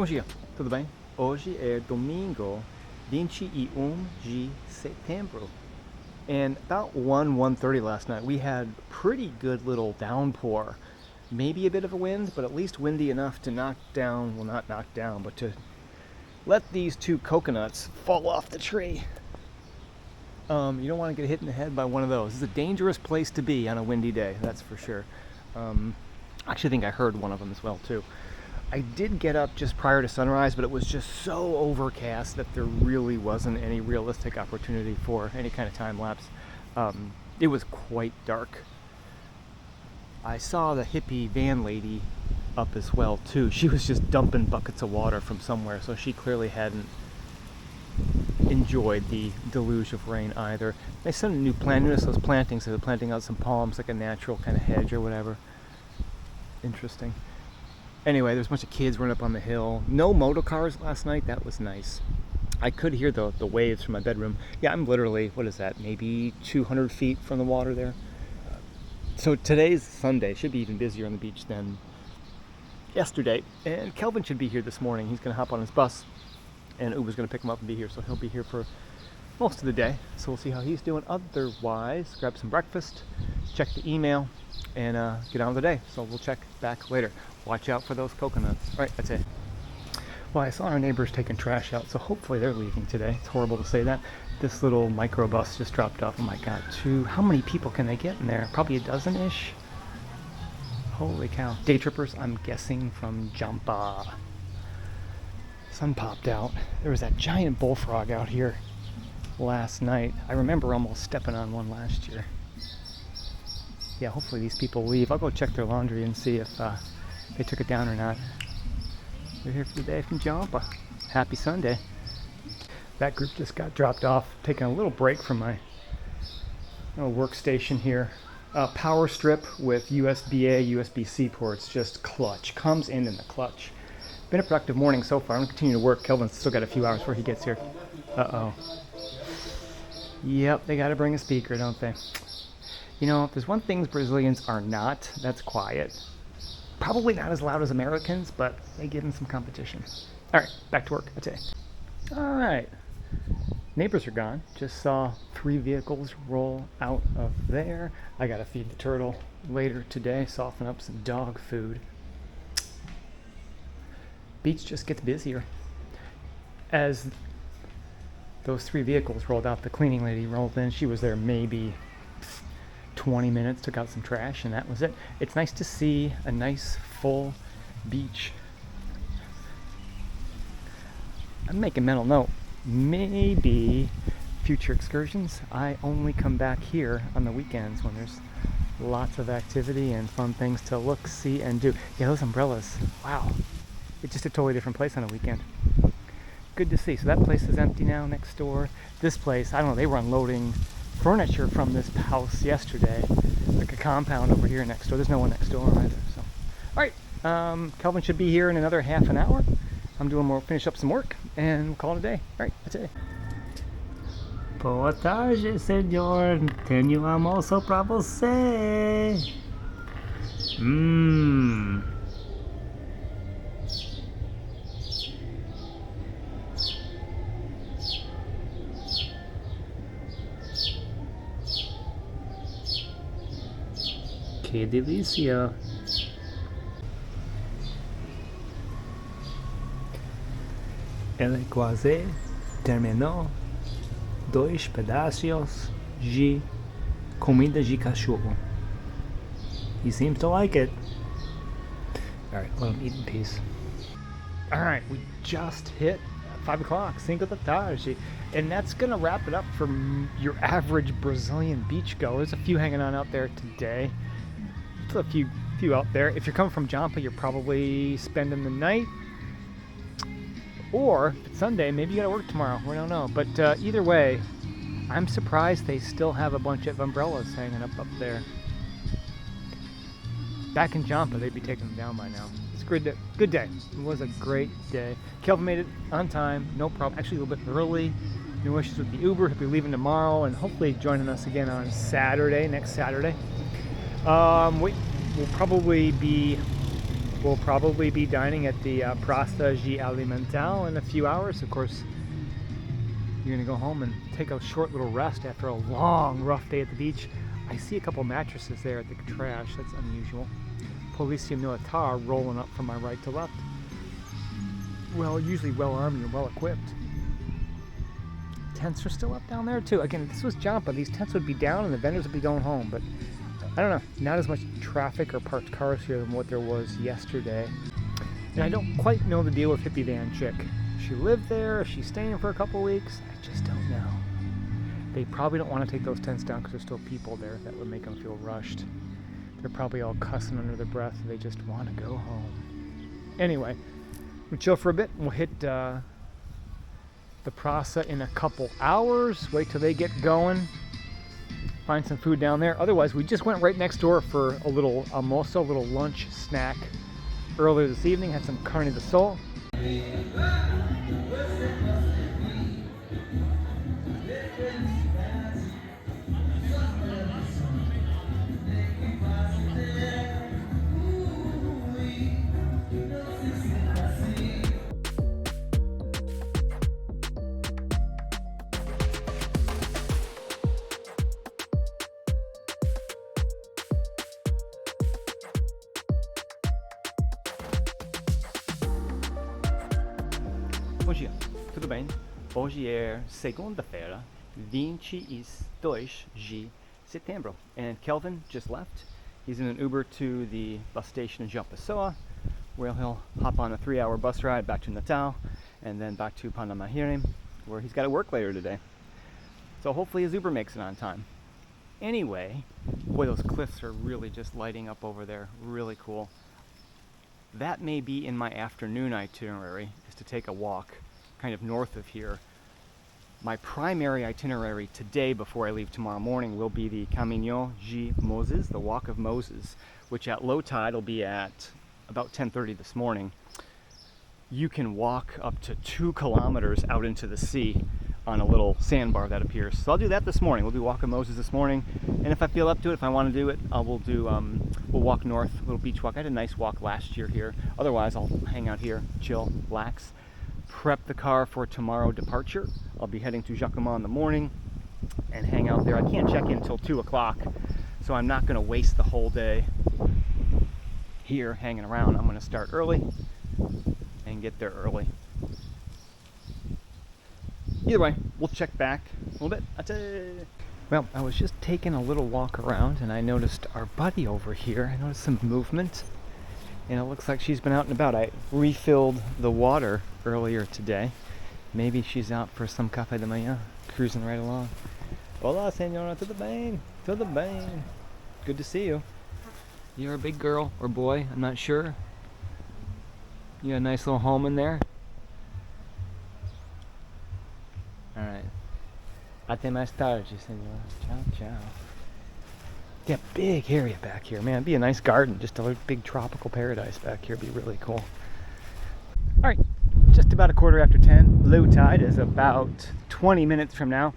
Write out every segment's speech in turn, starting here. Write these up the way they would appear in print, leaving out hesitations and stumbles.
Bom dia, tudo bem? Hoje é domingo, 21 de setembro. And about 1:30 last night, we had pretty good little downpour. Maybe a bit of a wind, but at least windy enough to knock down, well, not knock down, but to let these two coconuts fall off the tree. You don't want to get hit in the head by one of those. It's a dangerous place to be on a windy day, that's for sure. I actually think I heard one of them as well, too. I did get up just prior to sunrise, but it was just so overcast that there really wasn't any realistic opportunity for any kind of time lapse. It was quite dark. I saw the hippie van lady up as well, too. She was just dumping buckets of water from somewhere, so she clearly hadn't enjoyed the deluge of rain either. They sent a new plant. Notice those plantings. They were planting out some palms, like a natural kind of hedge or whatever. Interesting. Anyway, there's a bunch of kids running up on the hill. No motor cars last night. That was nice. I could hear the waves from my bedroom. Yeah, I'm literally, what is that, maybe 200 feet from the water there. So today's Sunday. Should be even busier on the beach than yesterday. And Kelvin should be here this morning. He's going to hop on his bus, and Uber's going to pick him up and be here. So he'll be here for most of the day. So we'll see how he's doing. Otherwise, grab some breakfast, check the email, and get on with the day. So we'll check back later. Watch out for those coconuts. All right, that's it. Well, I saw our neighbors taking trash out, so hopefully they're leaving today. It's horrible to say that. This little microbus just dropped off. Oh my God, how many people can they get in there? Probably a dozen-ish. Holy cow. Day trippers, I'm guessing from Jampa. Sun popped out. There was that giant bullfrog out here last night. I remember almost stepping on one last year. Yeah, hopefully these people leave. I'll go check their laundry and see if they took it down or not. We're here for the day from Jampa. Happy Sunday. That group just got dropped off. Taking a little break from my workstation here. Power strip with USB-A, USB-C ports, just clutch. Comes in the clutch. Been a productive morning so far. I'm going to continue to work. Kelvin's still got a few hours before he gets here. Uh-oh. Yep, they got to bring a speaker, don't they? You know, if there's one thing Brazilians are not, that's quiet. Probably not as loud as Americans, but they give them some competition. All right, back to work. That's it. All right. Neighbors are gone. Just saw 3 vehicles roll out of there. I got to feed the turtle later today, soften up some dog food. Beach just gets busier. As those 3 vehicles rolled out, the cleaning lady rolled in. She was there maybe 20 minutes, took out some trash, and that was it. It's nice to see a nice full beach. I'm making mental note. Maybe future excursions, I only come back here on the weekends when there's lots of activity and fun things to look, see, and do. Yeah, those umbrellas. Wow. It's just a totally different place on a weekend. Good to see. So that place is empty now next door. This place, I don't know, they were unloading furniture from this house yesterday, like a compound over here next door. There's no one next door either. So, all right, Kelvin should be here in another half an hour. I'm doing more, finish up some work, and we'll call it a day. All right, that's it. Boa tarde, senhor. Tenho almoço pra você. Que delícia! Ele quase terminou 2 pedaços de comida de cachorro. He seems to like it. Alright, let him eat in peace. Alright, we just hit 5 o'clock, 5 da tarde. And that's going to wrap it up for your average Brazilian beachgoer. There's a few hanging on out there today. A few out there. If you're coming from Jampa, you're probably spending the night, or if it's Sunday, maybe you gotta work tomorrow. We don't know, but either way, I'm surprised they still have a bunch of umbrellas hanging up there. Back in Jampa, they'd be taking them down by now. It's a good day. It was a great day. Kelvin made it on time, no problem. Actually, a little bit early. No issues with the Uber. He'll be leaving tomorrow and hopefully joining us again on Saturday, next Saturday. We'll probably be We'll probably be dining at the Praça de Alimentação in a few hours. Of course, you're gonna go home and take a short little rest after a long, rough day at the beach. I see a couple mattresses there at the trash. That's unusual. Polícia Militar rolling up from my right to left. Well, usually well armed and well equipped. Tents are still up down there too. Again, if this was Jampa, these tents would be down and the vendors would be going home, but I don't know, not as much traffic or parked cars here than what there was yesterday. And I don't quite know the deal with Hippie Van Chick. She lived there, she's staying for a couple weeks, I just don't know. They probably don't want to take those tents down because there's still people there. That would make them feel rushed. They're probably all cussing under their breath and they just want to go home. Anyway, we'll chill for a bit. We'll hit the Praça in a couple hours. Wait till they get going. Find some food down there. Otherwise, we just went right next door for a little almoço, a little lunch snack earlier this evening. Had some carne de sol. Bom dia, tudo bem? Hoje é segunda-feira, 22 de setembro, and Kelvin just left. He's in an Uber to the bus station in Jampa, where he'll hop on a 3-hour bus ride back to Natal, and then back to Panamahirim, where he's got to work later today. So hopefully his Uber makes it on time. Anyway, boy, those cliffs are really just lighting up over there, really cool. That may be in my afternoon itinerary, is to take a walk kind of north of here. My primary itinerary today before I leave tomorrow morning will be the Caminho de Moses, the Walk of Moses, which at low tide will be at about 10:30 this morning. You can walk up to 2 kilometers out into the sea on a little sandbar that appears. So I'll do that this morning. We'll do Walk of Moses this morning, and if I feel up to it, if I want to do it, we'll walk north, a little beach walk. I had a nice walk last year here. Otherwise, I'll hang out here, chill, relax, prep the car for tomorrow departure. I'll be heading to Jacumã in the morning and hang out there. I can't check in until 2 o'clock, so I'm not going to waste the whole day here hanging around. I'm going to start early and get there early. Either way, we'll check back a little bit. Well, I was just taking a little walk around and I noticed our buddy over here. I noticed some movement and it looks like she's been out and about. I refilled the water earlier today. Maybe she's out for some café de manhã, cruising right along. Hola, señora, tudo bem? Tudo bem. Good to see you. You're a big girl or boy, I'm not sure. You got a nice little home in there? Alright. Até mais tarde, senor. Ciao, ciao. Yeah, big area back here, man. It'd be a nice garden. Just a big tropical paradise back here. It'd be really cool. Alright, just about 10:15. Low tide is about 20 minutes from now.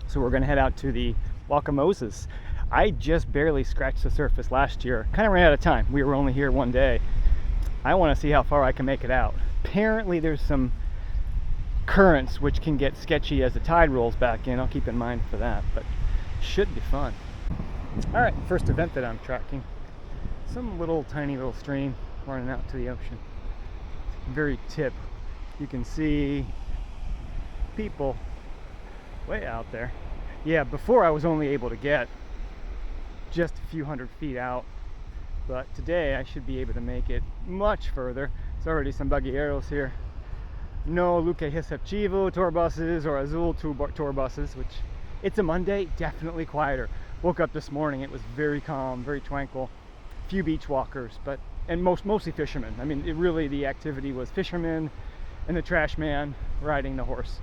So we're going to head out to the Walk of Moses. I just barely scratched the surface last year. Kind of ran out of time. We were only here one day. I want to see how far I can make it out. Apparently there's some currents which can get sketchy as the tide rolls back in. I'll keep in mind for that, but should be fun. All right, first event that I'm tracking. Some tiny little stream running out to the ocean. Very tip. You can see people way out there. Yeah, before I was only able to get just a few hundred feet out, but today I should be able to make it much further. There's already some buggy-arrows here. No Luque Receptivo tour buses or Azul tour buses, which it's a Monday, definitely quieter. Woke up this morning, it was very calm, very tranquil. Few beach walkers, and mostly fishermen. I mean, the activity was fishermen and the trash man riding the horse.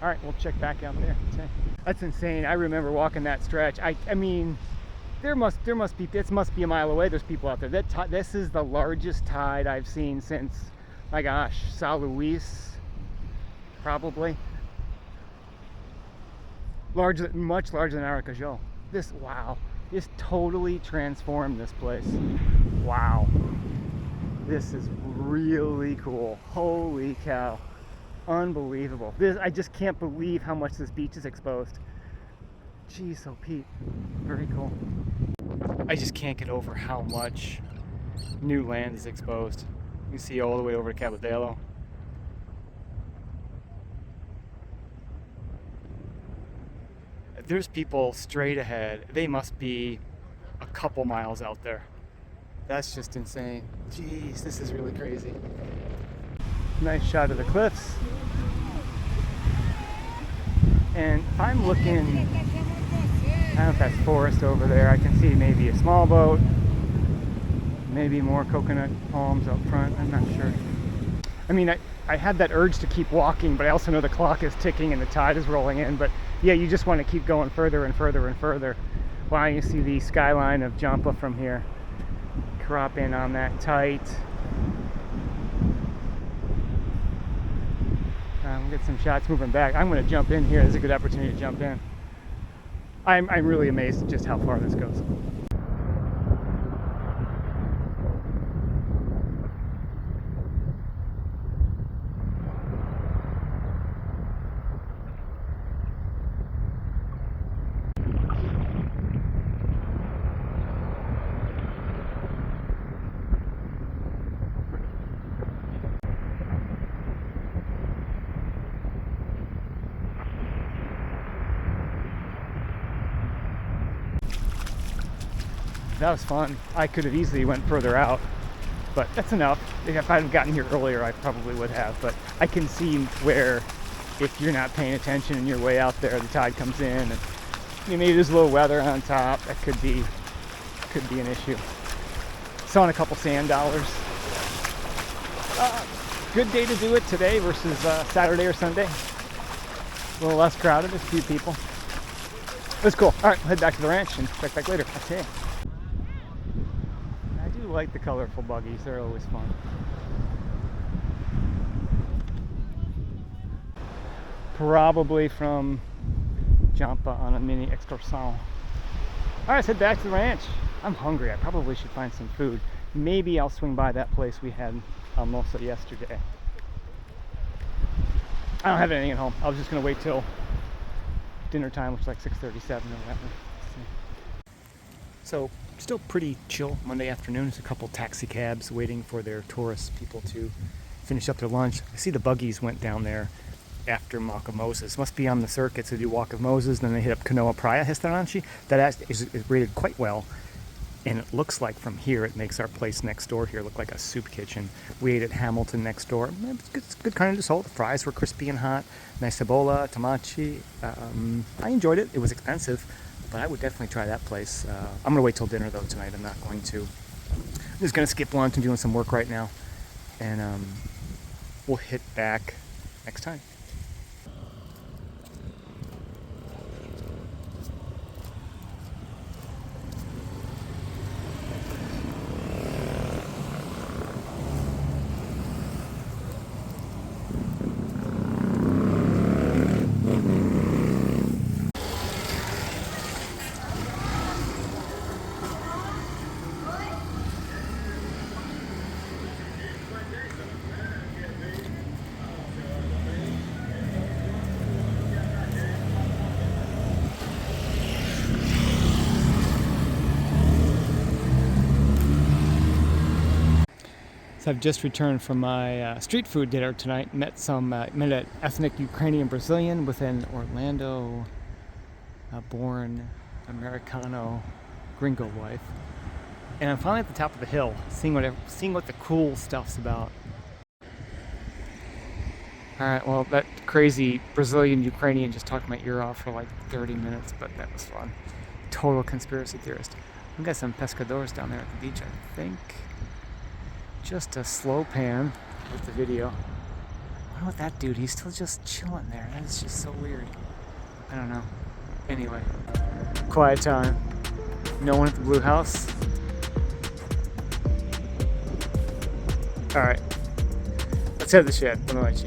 All right, we'll check back out there. That's insane. I remember walking that stretch. I mean, this must be a mile away. There's people out there. This is the largest tide I've seen since, my gosh, São Luís, probably. Much larger than Aracaju. Wow, this totally transformed this place. Wow. This is really cool. Holy cow. Unbelievable. I just can't believe how much this beach is exposed. Geez, so Pete. Very cool. I just can't get over how much new land is exposed. You see all the way over to Cabedelo. There's people straight ahead. They must be a couple miles out there. That's just insane. Jeez, this is really crazy. Nice shot of the cliffs. And if I'm looking, I don't know if that's forest over there. I can see maybe a small boat, maybe more coconut palms up front. I'm not sure. I mean, I had that urge to keep walking, but I also know the clock is ticking and the tide is rolling in. But yeah, you just want to keep going further and further and further. Wow, you see the skyline of Jampa from here. Crop in on that tight. We'll get some shots moving back. I'm going to jump in here. This is a good opportunity to jump in. I'm really amazed at just how far this goes. That was fun. I could have easily went further out, but that's enough. If I'd have gotten here earlier, I probably would have, but I can see where if you're not paying attention and you're way out there, the tide comes in, and maybe there's a little weather on top. That could be an issue. Saw a couple sand dollars. Good day to do it today versus Saturday or Sunday. A little less crowded, just a few people. It was cool. All right, we'll head back to the ranch and check back later. I'll see you. I do like the colorful buggies. They're always fun. Probably from Jampa on a mini excursion. All right, let's head back to the ranch. I'm hungry. I probably should find some food. Maybe I'll swing by that place we had almosa yesterday. I don't have anything at home. I was just going to wait till dinner time, which is like 6:37 or whatever. So still pretty chill Monday afternoon. There's a couple taxi cabs waiting for their tourist people to finish up their lunch. I see the buggies went down there after Walk of Moses. Must be on the circuit to do Walk of Moses, then they hit up Canoa Praia restaurante. That is rated quite well, and it looks like from here it makes our place next door here look like a soup kitchen. We ate at Hamilton next door. It's good kind of just whole. The fries were crispy and hot. Nice cebola, tamachi. I enjoyed it. It was expensive, but I would definitely try that place. I'm gonna wait till dinner though tonight. I'm not going to. I'm just gonna skip lunch and doing some work right now, and we'll hit back next time. So I've just returned from my street food dinner tonight. Met an ethnic Ukrainian Brazilian with an Orlando-born Americano gringo wife, and I'm finally at the top of the hill, seeing what the cool stuff's about. All right, well, that crazy Brazilian Ukrainian just talked my ear off for like 30 minutes, but that was fun. Total conspiracy theorist. We've got some pescadores down there at the beach, I think. Just a slow pan with the video. I wonder what that dude, he's still just chilling there. That is just so weird. I don't know. Anyway, quiet time. No one at the Blue House. Alright. Let's head to the shed. Boa noite.